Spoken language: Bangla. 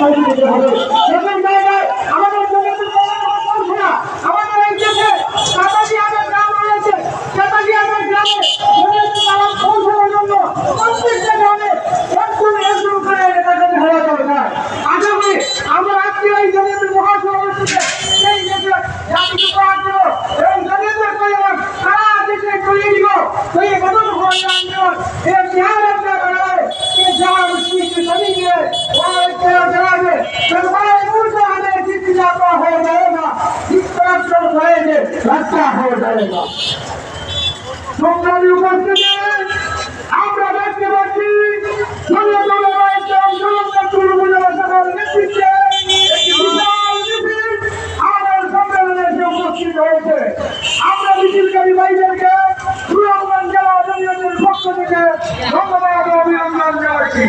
হবে। সেখান জায়গায় আমাদের আমাদের এই দেশে কাতারিয়াদের গ্রাম রয়েছে, কাতারিয়াদের গ্রামে পৌঁছানোর জন্য প্রত্যেকটা গ্রামে একজন করে এলাকাতে হওয়া দরকার। আগামী আমরা আজকে এই জমির মহাসমাবেশে এই দেশে জাতীয় পার্টিও এবং জমিদের পরিবার সারা দেশে তৈরি দিব তৈরি গঠন হওয়ার আন্দোলন এর ধ্যান রাখতে পারে যে যারা মুসলিমকে জমি দিয়ে জানাবে সরকারের মূর্তে আমাদের জিজ্ঞাসা হয়ে যাবে না, জিজ্ঞাসা হয়ে যে রাস্তা হয়ে যাবে না। সংগ্রামী উপস্থিতি আমরা দেখতে পাচ্ছি আমরা মিছিলকারী ভাইদেরকে সুনামগঞ্জ জেলা জমিয়তের পক্ষ থেকে ধন্যবাদ ও অভিনন্দন জানাচ্ছি।